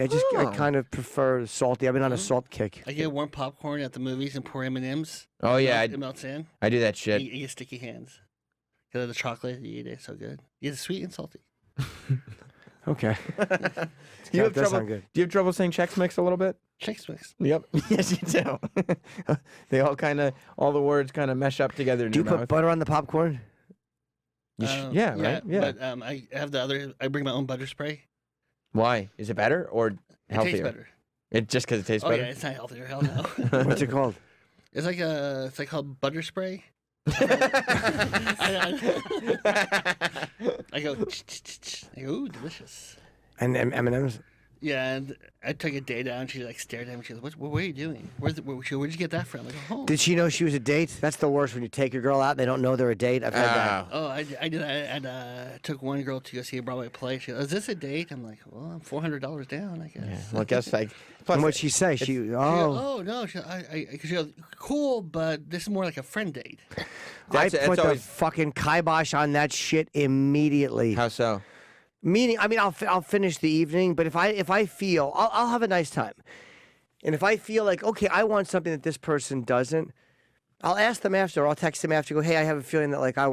I kind of prefer salty. I've been on a salt kick. I get warm popcorn at the movies and pour M&Ms. Oh yeah, It melts in. I do that shit. You get sticky hands. Because of the chocolate, you eat it, so good. You get sweet and salty. Okay. Do you have trouble? Do you have trouble saying Chex Mix a little bit? Chex Mix. Yep. Yes, you do. They all the words kind of mesh up together. In Do you your put mouth. butter on the popcorn? Yeah, right. Yeah. But I have the other. I bring my own butter spray. Why? Is it better or healthier? It tastes better. It just because it tastes Oh better. yeah, it's not healthier. Hell no. What's it called? It's like called butter spray. I go. Ooh, delicious. And M&M's? Yeah, and I took a date out, and she like stared at me. She goes, "What are you doing? Where'd you get that from?" I go, "Home." Did she know she was a date? That's the worst when you take your girl out and they don't know they're a date. I've had that. Oh, I did. I took one girl to go see a Broadway play. She goes, "Is this a date?" I'm like, "Well, I'm $400 down, I guess." Yeah. Well, I guess like. And what'd she say? She Oh no! She goes, "Cool, but this is more like a friend date." I put the fucking kibosh on that shit immediately. How so? Meaning, I mean, I'll finish the evening, but if I feel, I'll have a nice time, and if I feel like, okay, I want something that this person doesn't, I'll ask them after, or I'll text them after, go, hey, I have a feeling that like I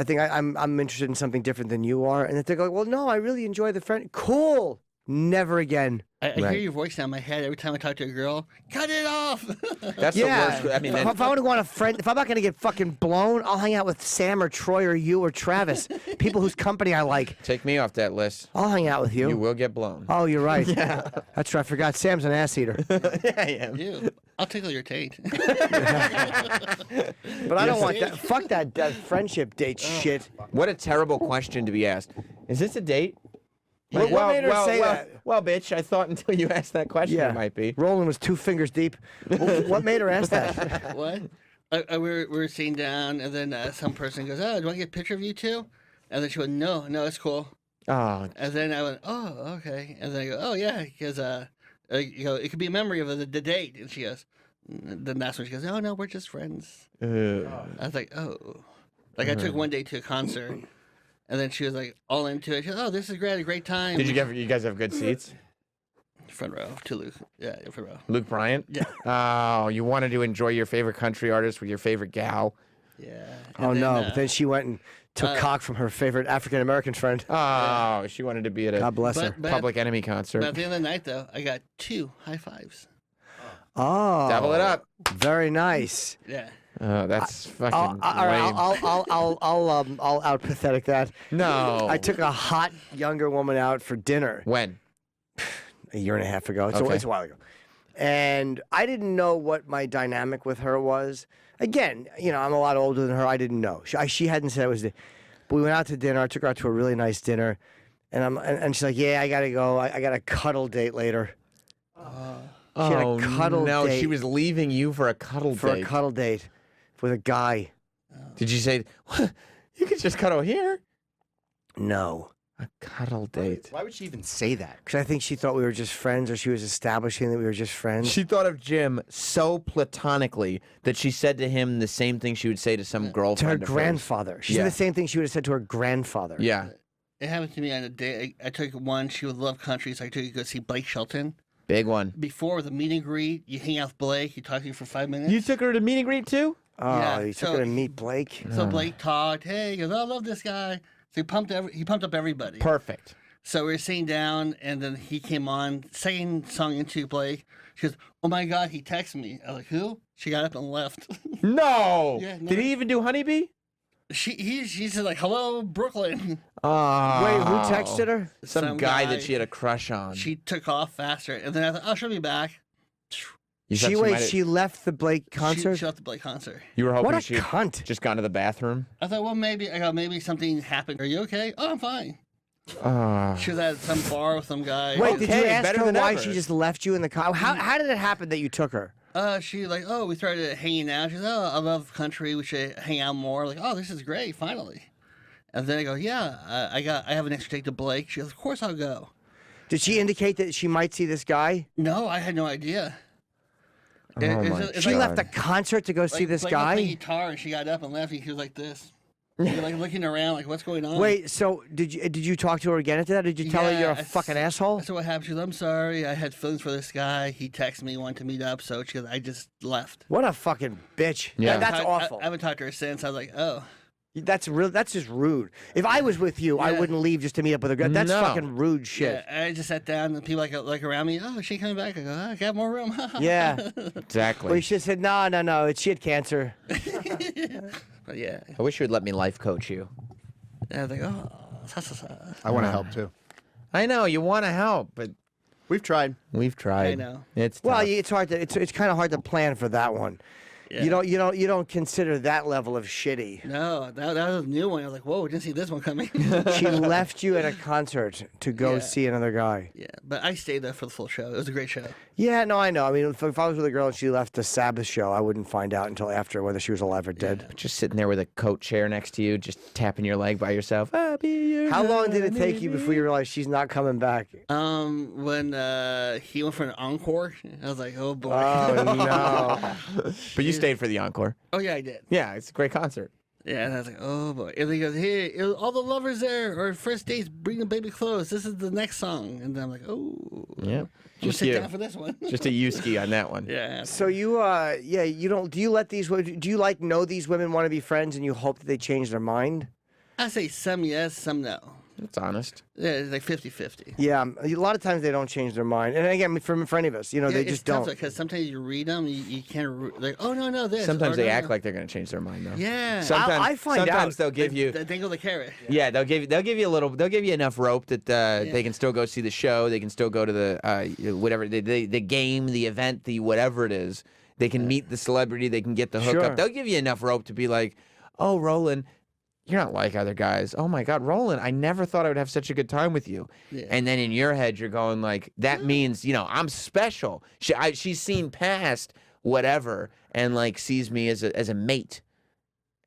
think I'm interested in something different than you are, and if they go, well, no, I really enjoy the friend. Cool. Never again. I hear your voice now in my head every time I talk to a girl. Cut it off. That's the worst. I mean, if I want to go on a friend, if I'm not going to get fucking blown, I'll hang out with Sam or Troy or you or Travis, people whose company I like. Take me off that list. I'll hang out with you. You will get blown. Oh, you're right. Yeah, that's right. I forgot. Sam's an ass eater. Yeah, I am. You. I'll tickle your taint. But I don't want that. Fuck that friendship date shit. What a terrible question to be asked. Is this a date? What made her say that? Well, bitch, I thought until you asked that question it might be. Roland was 2 fingers deep. What made her ask that? What? We were sitting down, and then some person goes, "Oh, do you want to get a picture of you two?" And then she went, "No, it's cool." Oh. And then I went, "Oh, okay." And then I go, "Oh, yeah," because it could be a memory of the date. And she goes, then that's when she goes, "Oh no, we're just friends." I was like, "Oh," like I took one day to a concert. And then she was like all into it. She goes, "Oh, this is great, a great time." Did you guys have good seats? Front row to Luke. Yeah, front row. Luke Bryant? Yeah. Oh, you wanted to enjoy your favorite country artist with your favorite gal. Yeah. Oh, no. But then she went and took cock from her favorite African-American friend. Oh, she wanted to be at a God bless her. Public Enemy concert. But at the end of the night, though, I got 2 high fives. Oh. Double it up. Very nice. Yeah. Oh, that's fucking lame. I'll out pathetic that. No. I took a hot younger woman out for dinner. When? A year and a half ago. It's a while ago. And I didn't know what my dynamic with her was. Again, I'm a lot older than her. I didn't know. She hadn't said it was but we went out to dinner. I took her out to a really nice dinner. And she's like, yeah, I got to go. I got a cuddle date later. She had a cuddle date. She was leaving you for a cuddle date. For a cuddle date with a guy. Did you say, you could just cuddle here? No. A cuddle date. Why would she even say that? Because I think she thought we were just friends, or she was establishing that we were just friends. She thought of Jim so platonically that she said to him the same thing she would say to some girlfriend. To her of hers. grandfather. She said the same thing she would have said to her grandfather. Yeah. It happened to me on a day. I took one. She would love country, so I took her to go see Blake Shelton. Big one. Before the meet and greet, you hang out with Blake. You talk to you for 5 minutes. You took her to meet and greet too? Oh, Yeah, you took her to meet Blake? So Blake talked. Hey, he goes, "Oh, I love this guy." So he pumped up everybody. Perfect. So we were sitting down, and then he came on, second song into Blake. She goes, "Oh my God, he texted me." I was like, "Who?" She got up and left. No. Yeah, no. Did he even do Honeybee? She said like, "Hello, Brooklyn." Oh. Wait, who texted her? Some guy that she had a crush on. She took off faster, and then I thought, "Oh, she'll be back." She left the Blake concert? She left the Blake concert. You were hoping What a she cunt. just gone to the bathroom? I thought, well, maybe something happened. Are you okay? Oh, I'm fine. Oh. She was at some bar with some guy. Wait, did you Okay, ask better her than why ever. she just left you in the car? How did it happen that you took her? She like, "Oh, we started hanging out." She goes, "Oh, I love country. We should hang out more." Like, "Oh, this is great, finally." And then I go, "Yeah, I have an extra date to Blake." She goes, "Of course I'll go." Did she indicate that she might see this guy? No, I had no idea. Oh my She left the concert to go see this Blake was playing guy? guitar, and she got up and left, and he was like this. You're like looking around, like what's going on? Wait, so did you talk to her again after that? Did you tell her you're a fucking asshole? So what happened? She goes, I'm sorry. I had feelings for this guy. He texted me, wanted to meet up. So she goes, I just left. What a fucking bitch. Yeah. That's awful. I haven't talked to her since. I was like, oh. That's just rude. If I was with you, I wouldn't leave just to meet up with a girl. That's fucking rude shit. Yeah, I just sat down and people like around me, oh, she coming back? I go, oh, I got more room. Yeah. Exactly. Well, you should have said, no, she had cancer. But yeah. I wish you would let me life coach you. I was like, oh. I want to help too. I know you want to help, but We've tried. we've tried. I know. It's Well, tough. it's hard to. It's kind of hard to plan for that one. Yeah. You don't consider that level of shitty. No, that was a new one. I was like, whoa, didn't see this one coming. She left you at a concert to go Yeah. see another guy. Yeah, but I stayed there for the full show. It was a great show. Yeah, no, I know. I mean, if I was with a girl and she left the Sabbath show, I wouldn't find out until after whether she was alive or dead. Just sitting there with a coat chair next to you, just tapping your leg by yourself. I'll be your How long did it take honey you before you realized she's not coming back? When he went for an encore, I was like, oh boy. Oh no! But you stayed for the encore. Oh yeah, I did. Yeah, it's a great concert. Yeah, and I was like, oh boy. And he goes, hey, all the lovers there, or first dates, bring the baby clothes. This is the next song. And then I'm like, oh. Yeah. We'll Just sit you. down for this one. Just a U-ski on that one. Yeah. So you, you don't. Do you let these? Do you like know these women want to be friends and you hope that they change their mind? I say some yes, some no. That's honest. Yeah, it's like 50-50. Yeah, a lot of times they don't change their mind. And again, for any of us, they just don't. Because sometimes you read them, you can't, like, oh, no, this. Sometimes or, they no, act no. like they're going to change their mind, though. Yeah. Sometimes, I find sometimes out. they'll give you. They dangle the carrot. Yeah, they'll give you a little. They'll give you enough rope that they can still go see the show. They can still go to the whatever the game, the event, the whatever it is. They can meet the celebrity. They can get the hookup. Sure. They'll give you enough rope to be like, oh, Roland, you're not like other guys. Oh my God, Roland, I never thought I would have such a good time with you. Yeah. And then in your head, you're going like, that means I'm special. She's seen past whatever and like sees me as a mate.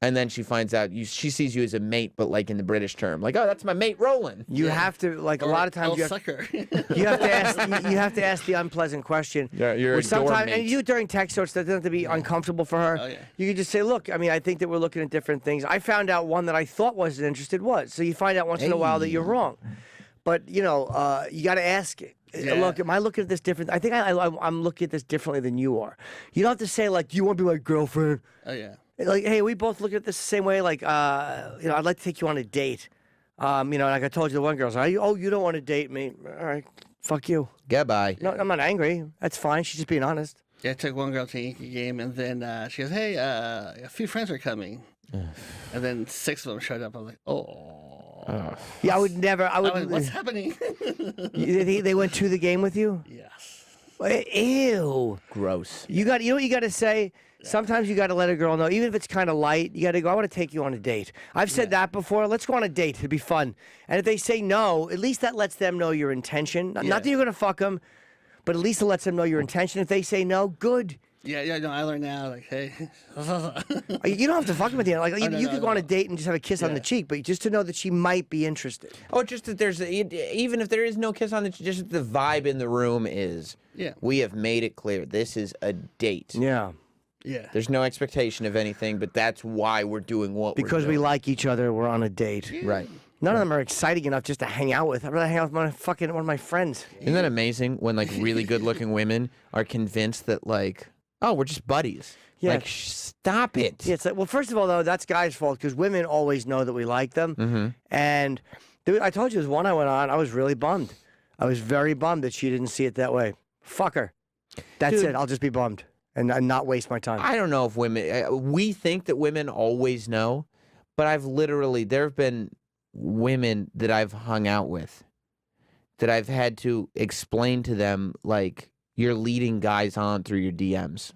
And then she finds out she sees you as a mate, but like in the British term, like, oh, that's my mate, Roland. You have to a lot of times you have, sucker. you have to ask the unpleasant question. Yeah, you're Which a door sometimes, mate. and you do it during text, so it doesn't have to be uncomfortable for her. Oh, yeah. You can just say, look, I mean, I think that we're looking at different things. I found out one that I thought wasn't interested was. So you find out once in a while that you're wrong. But, you got to ask it. Yeah. Look, am I looking at this different? I think I'm looking at this differently than you are. You don't have to say, like, do you want to be my girlfriend? Oh, yeah. Like, hey, we both look at this the same way. Like, I'd like to take you on a date. Like I told you, the one girl's like, oh, you don't want to date me. All right, fuck you. Goodbye. No, I'm not angry. That's fine. She's just being honest. Yeah, I took one girl to a Yankee game, and then she goes, hey, a few friends are coming. And then 6 of them showed up. I was like, oh. Yeah, I would never. I would. What's happening? They went to the game with you? Yes. Ew. Gross. You know what you got to say? Sometimes you got to let a girl know, even if it's kind of light, you got to go, I want to take you on a date. I've said that before. Let's go on a date. It'd be fun. And if they say no, at least that lets them know your intention. Not that you're going to fuck them, but at least it lets them know your intention. If they say no, good. Yeah, no, I learned now, like, hey. You don't have to fuck them at the end. Like, you no, could go on a date and just have a kiss on the cheek, but just to know that she might be interested. Oh, just that even if there is no kiss on the just the vibe in the room is. Yeah. We have made it clear this is a date. Yeah. Yeah. There's no expectation of anything, but that's why we're doing what we're Because doing. we like each other, we're on a date. Right. None of them are exciting enough just to hang out with. I'd rather hang out with one of my friends. Isn't that amazing when like really good-looking women are convinced that like, oh, we're just buddies. Yeah. Like, stop it. Yeah, it's like, well, first of all, though, that's guys' fault because women always know that we like them. Mm-hmm. And I told you, there's one I went on. I was really bummed. I was very bummed that she didn't see it that way. Fuck her. That's Dude. it. I'll just be bummed and not waste my time. I don't know if women. We think that women always know, but there have been women that I've hung out with that I've had to explain to them like you're leading guys on through your DMs.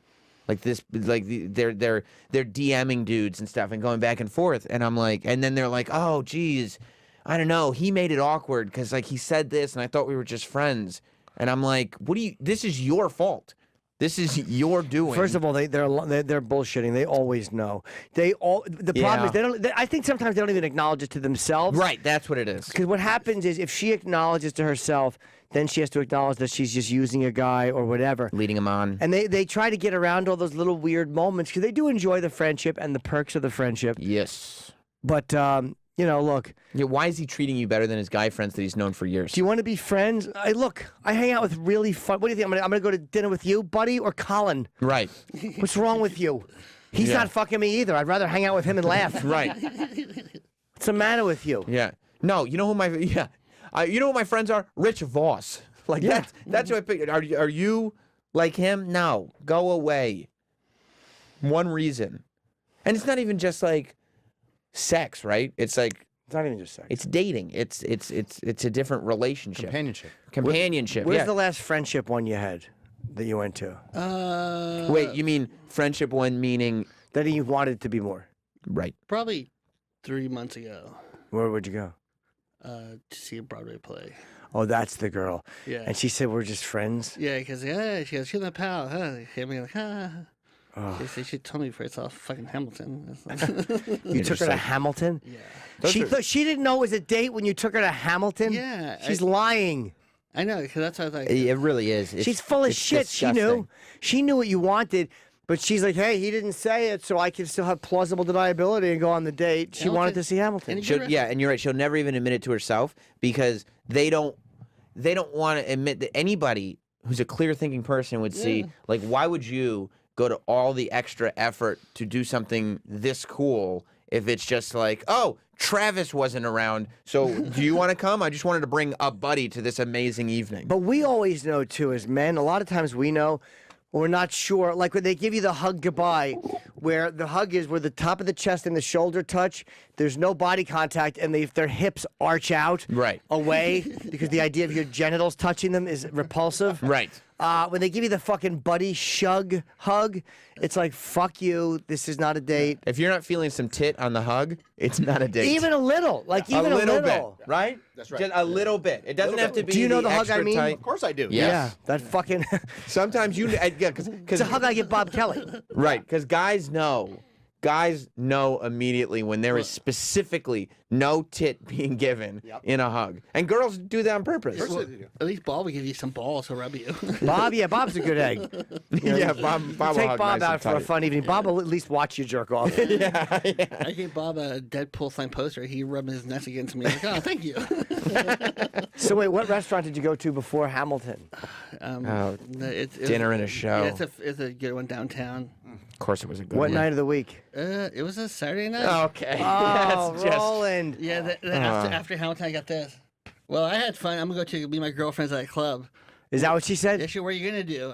Like this, like they're DMing dudes and stuff and going back and forth, and I'm like, and then they're like, oh, geez, I don't know, he made it awkward because like he said this, and I thought we were just friends, and I'm like, this is your fault. This is your doing. First of all, they're bullshitting. They always know. The problem is they don't. I think sometimes they don't even acknowledge it to themselves. Right, that's what it is. Because what happens is if she acknowledges to herself, then she has to acknowledge that she's just using a guy or whatever. Leading him on. And they try to get around all those little weird moments because they do enjoy the friendship and the perks of the friendship. Yes. But look. Yeah, why is he treating you better than his guy friends that he's known for years? Do you want to be friends? I hang out with really fun. What do you think? I'm gonna go to dinner with you, buddy, or Colin? Right. What's wrong with you? He's not fucking me either. I'd rather hang out with him and laugh. Right. What's the matter with you? Yeah. No, you know who my friends are? Rich Voss. Like that's who I picked. Are you like him? No. Go away. One reason. And it's not even just like sex, right? It's like It's not even just sex. it's dating. It's a different relationship. Companionship. Where's Yeah. the last friendship one you had that you went to? Wait, you mean friendship one meaning That you wanted to be more? right? Probably 3 months ago. Where would you go? To see a Broadway play. Oh, that's the girl. Yeah. And she said we're just friends. Yeah, because she goes, she's my pal, huh? Hit me like, she told me first off, fucking Hamilton. You took her to Hamilton? Yeah. She didn't know it was a date when you took her to Hamilton? Yeah. She's lying. I know, because that's what I was like. It really is. She's full of it's shit. She knew. disgusting. She knew what you wanted, but she's like, hey, he didn't say it, so I can still have plausible deniability and go on the date. She wanted to see Hamilton. And Yeah, and you're right. She'll never even admit it to herself because they don't want to admit that anybody who's a clear thinking person would see, like, why would you go to all the extra effort to do something this cool if it's just like, oh, Travis wasn't around, so do you want to come? I just wanted to bring a buddy to this amazing evening. But we always know, too, as men, a lot of times we know, we're not sure. Like when they give you the hug goodbye, where the hug is where the top of the chest and the shoulder touch, there's no body contact, and their hips arch out away because the idea of your genitals touching them is repulsive. Right. When they give you the fucking buddy shug hug, it's like, fuck you, this is not a date. If you're not feeling some tit on the hug, it's not a date. Even a little. Like, even a little. bit, right? That's right. Just a little bit. It doesn't have to be Do you know the hug extra I mean? tight. Of course I do. Yeah. Yeah, that fucking... Sometimes you, because it's a hug I give Bob Kelly. right, because guys know immediately when there is specifically no tit being given in a hug, and girls do that on purpose. At least Bob will give you some balls, he'll rub you. Bob's a good egg. Yeah, Bob will Take hug Bob nice out and for a tight. fun evening. Bob will at least watch you jerk off. I gave Bob a Deadpool signed poster. He rubbed his nuts against me. Like, oh, thank you. So wait, what restaurant did you go to before Hamilton? Dinner and a show. Yeah, it's a good one downtown. Of course, it was a good What one. night of the week? It was a Saturday night. Okay. Oh, That's just Roland. Yeah, after Hamilton, I got this. Well, I had fun. I'm going to go to meet my girlfriends at a club. Is that what she said? Yeah, what are you going to do?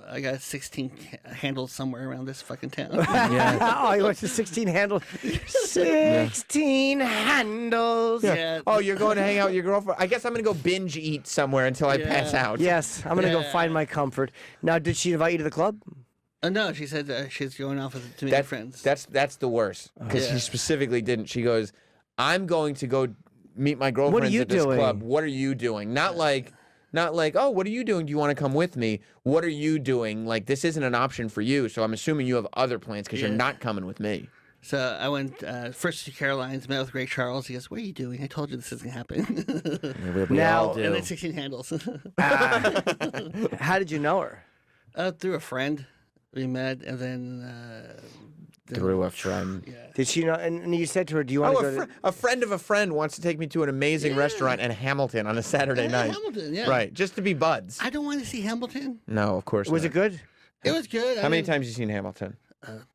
I got 16 handles somewhere around this fucking town. Oh, you went to 16 handles. 16 handles. Yeah. Oh, you're going to hang out with your girlfriend? I guess I'm going to go binge eat somewhere until I pass out. Yes, I'm going to go Yeah. find my comfort. Now, did she invite you to the club? No, she said she's going off to meet her friends. That's the worst because she specifically didn't. She goes, "I'm going to go meet my girlfriends you at this doing? club. What are you doing?" Not like, oh, what are you doing? Do you want to come with me? What are you doing? Like, this isn't an option for you. So I'm assuming you have other plans because you're not coming with me. So I went first to Caroline's, met with Ray Charles. He goes, "What are you doing? I told you this isn't happening." We Now- all do. And then 16 handles. How did you know her? Through a friend. We met, and then Through a friend. Yeah. Did she know? And you said to her, "Do you want to Oh, go?" a friend of a friend wants to take me to an amazing restaurant in Hamilton on a Saturday night. Hamilton, yeah. Right, just to be buds. I don't want to see Hamilton. No, of course Was not. it good? It was good. How many times have you seen Hamilton?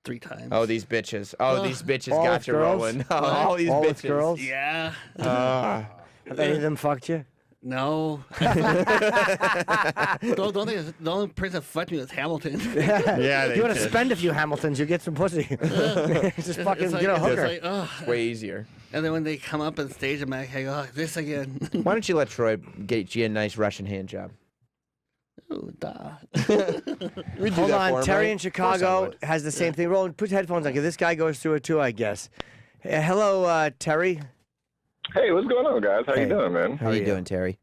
3 times. Oh, these bitches. Oh, these bitches all got its you girls? rolling. Oh, all these All bitches. its girls? Yeah. Have any of them fucked you? No. don't think the only person that fucked me was Hamilton. Yeah, they You want to did. spend a few Hamiltons, you get some pussy. Just fucking It's like- get a it's hooker. like, ugh. Way easier. And then when they come up on stage, I'm like, oh, this again. Why don't you let Troy get you a nice Russian hand job? Ooh, duh. We'd do Hold that on, for him, Terry right? in Chicago has the same thing. Roland, put headphones on, because this guy goes through it too, I guess. Hello, Terry. Hey, what's going on, guys? How Hey. you doing, man? How are you doing, Terry?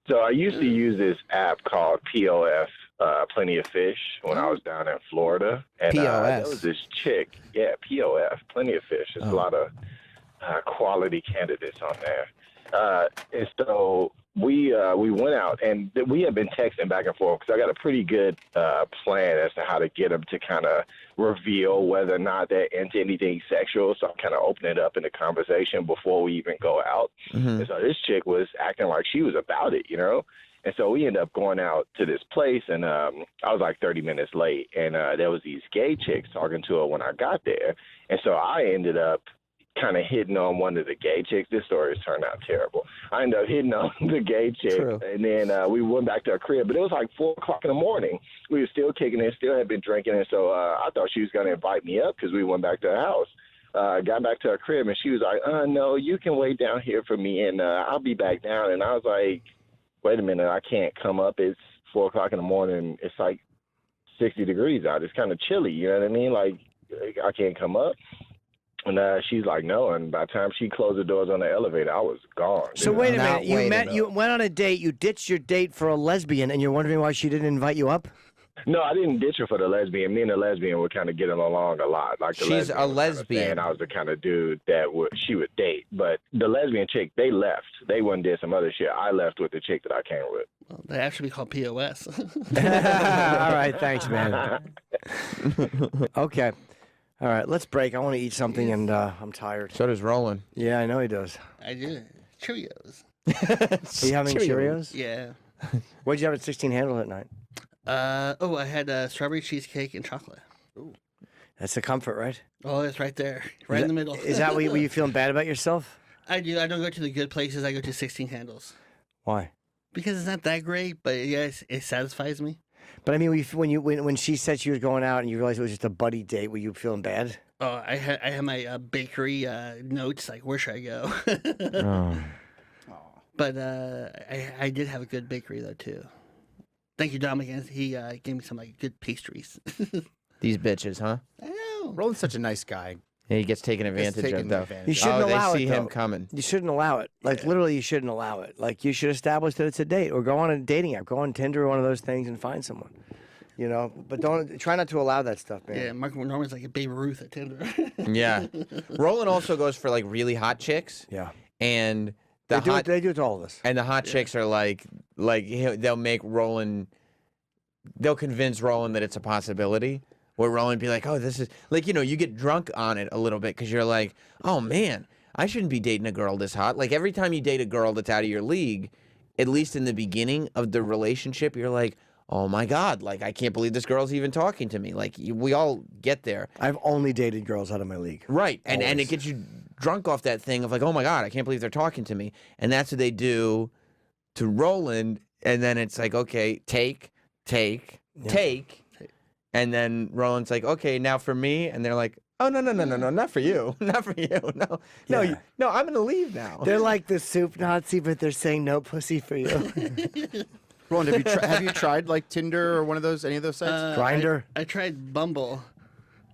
So I used to use this app called POF, Plenty of Fish, when I was down in Florida. And there POS? was this chick, yeah, POF, Plenty of Fish. There's a lot of quality candidates on there. And so we went out, and we had been texting back and forth because I got a pretty good plan as to how to get them to kind of reveal whether or not they're into anything sexual. So I'm kind of opening it up in the conversation before we even go out. And so this chick was acting like she was about it, you know? And so we ended up going out to this place, and I was like 30 minutes late, and there was these gay chicks talking to her when I got there. And so I ended up kind of hitting on one of the gay chicks. This story has turned out terrible. I ended up hitting on the gay chick, and then we went back to her crib. But it was like 4 o'clock in the morning. We were still kicking it, still had been drinking, and so I thought she was going to invite me up because we went back to her house. Got back to her crib, and she was like, no, you can wait down here for me, and I'll be back down. And I was like, wait a minute, I can't come up. It's 4 o'clock in the morning. It's like 60 degrees out. It's kind of chilly, you know what I mean? Like, I can't come up. And she's like, no. And by the time she closed the doors on the elevator, I was gone. So wait a minute. You went on a date. You ditched your date for a lesbian, and you're wondering why she didn't invite you up? No, I didn't ditch her for the lesbian. Me and the lesbian were kind of getting along a lot. Like she's a lesbian. And I was the kind of dude that she would date. But the lesbian chick, they left. They went and did some other shit. I left with the chick that I came with. Well, they actually be called POS. All right, thanks, man. Okay. All right, let's break. I want to eat something, and I'm tired. So does Roland. Yeah, I know he does. I do. Cheerios. Are you having Cheerios? Yeah. What'd you have at 16 Handle at night? I had strawberry cheesecake and chocolate. Ooh. That's the comfort, right? Oh, it's right there. Right in the middle. Is that were you feeling bad about yourself? I do. I don't go to the good places. I go to 16 Handles. Why? Because it's not that great, but yes, it satisfies me. But I mean, when she said she was going out and you realized it was just a buddy date, were you feeling bad? Oh, I had my bakery notes like, where should I go? Oh. But I did have a good bakery though too. Thank you, Dominic. He gave me some like good pastries. These bitches, huh? I know. Roland's such a nice guy. Yeah, he gets taken advantage of, though. You shouldn't allow they see it, him though. coming. You shouldn't allow it. Like, literally, you shouldn't allow it. Like, you should establish that it's a date or go on a dating app. Go on Tinder or one of those things and find someone. You know? But try not to allow that stuff, man. Yeah, Mark Norman's like a Babe Ruth at Tinder. Yeah. Roland also goes for, like, really hot chicks. Yeah. And they do it to all of us. And the hot chicks are like they'll make Roland, they'll convince Roland that it's a possibility. Where Roland be like, oh, this is, like, you know, you get drunk on it a little bit because you're like, oh, man, I shouldn't be dating a girl this hot. Like, every time you date a girl that's out of your league, at least in the beginning of the relationship, you're like, oh, my God, like, I can't believe this girl's even talking to me. Like, we all get there. I've only dated girls out of my league. Right. And it gets you drunk off that thing of like, oh, my God, I can't believe they're talking to me. And that's what they do to Roland. And then it's like, okay, take. And then Roland's like, okay, now for me. And they're like, oh, no, not for you. Not for you. No, I'm going to leave now. They're like the soup Nazi, but they're saying no pussy for you. Roland, have you tried like Tinder or one of those, any of those sites? Grindr? I tried Bumble.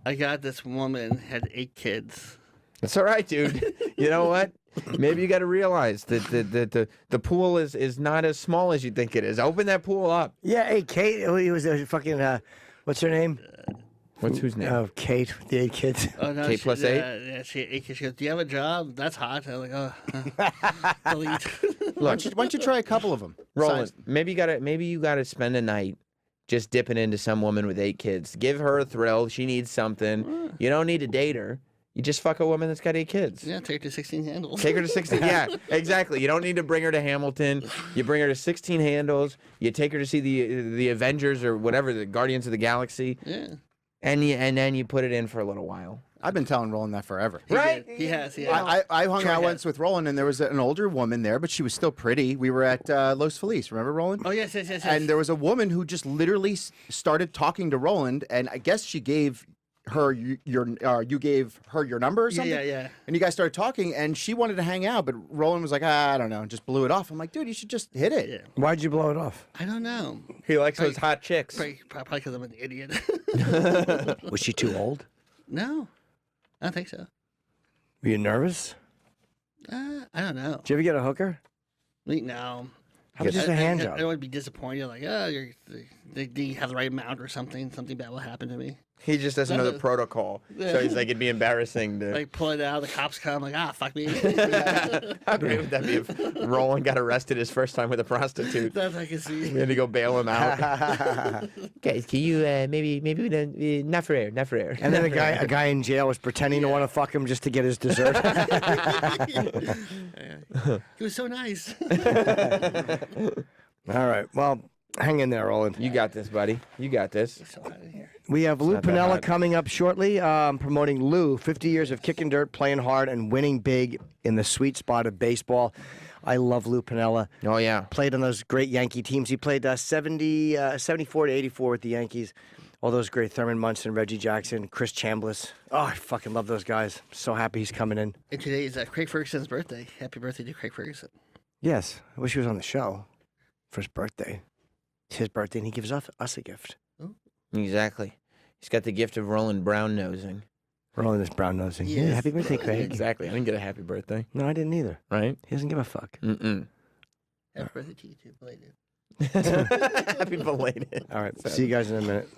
I got this woman, had 8 kids. That's all right, dude. You know what? Maybe you got to realize that the pool is not as small as you think it is. Open that pool up. Yeah, hey, Kate, he was a fucking, what's her name? Whose name? Oh, Kate with the 8 kids. Oh, no, Kate plus 8? Yeah, she had 8 kids. She goes, do you have a job? That's hot. I'm like, oh, delete. Why don't you try a couple of them? Roland, maybe you gotta spend a night just dipping into some woman with 8 kids. Give her a thrill. She needs something. You don't need to date her. You just fuck a woman that's got 8 kids. Yeah, take her to 16 Handles. Take her to 16. Yeah, exactly. You don't need to bring her to Hamilton. You bring her to 16 Handles. You take her to see the Avengers or whatever, the Guardians of the Galaxy. Yeah. And then you put it in for a little while. I've been telling Roland that forever. Right? He has. I hung out once with Roland, and there was an older woman there, but she was still pretty. We were at Los Feliz. Remember, Roland? Oh, yes. And there was a woman who just literally started talking to Roland, and I guess she gave her you gave her your number or something. Yeah. And you guys started talking, and she wanted to hang out, but Roland was like, I don't know, and just blew it off. I'm like, dude, you should just hit it. Yeah. Why'd you blow it off? I don't know. He likes those hot chicks. Probably because I'm an idiot. Was she too old? No, I don't think so. Were you nervous? I don't know. Did you ever get a hooker? No. How about just a hand job? I would be disappointed. Like, oh, do you have the right amount or something? Something bad will happen to me. He just has another protocol. Yeah. So he's like, it'd be embarrassing to. Like pull it out, the cops come, like, fuck me. How great would that be if Roland got arrested his first time with a prostitute? That I can see. We had to go bail him out. Guys, can you maybe we don't not for air. And then a guy in jail was pretending to want to fuck him just to get his dessert. He was so nice. All right. Well, hang in there, Roland. You got this, buddy. You got this. So out of here. We have Lou not that Piniella hot. coming up shortly, promoting Lou, 50 years of kicking dirt, playing hard, and winning big in the sweet spot of baseball. I love Lou Piniella. Oh yeah. Played on those great Yankee teams. He played 74 to 84 with the Yankees. All those great Thurman Munson, Reggie Jackson, Chris Chambliss. Oh, I fucking love those guys. So happy he's coming in. And today is Craig Ferguson's birthday. Happy birthday to Craig Ferguson. Yes, I wish he was on the show for his birthday. It's his birthday, and he gives us a gift. Exactly. He's got the gift of Roland Brown nosing. Roland is brown nosing. Yes. Yeah, happy birthday, Craig. Exactly. I didn't get a happy birthday. No, I didn't either. Right? He doesn't give a fuck. Mm-mm. Happy birthday to you too, belated. Happy belated. All right, see you guys in a minute.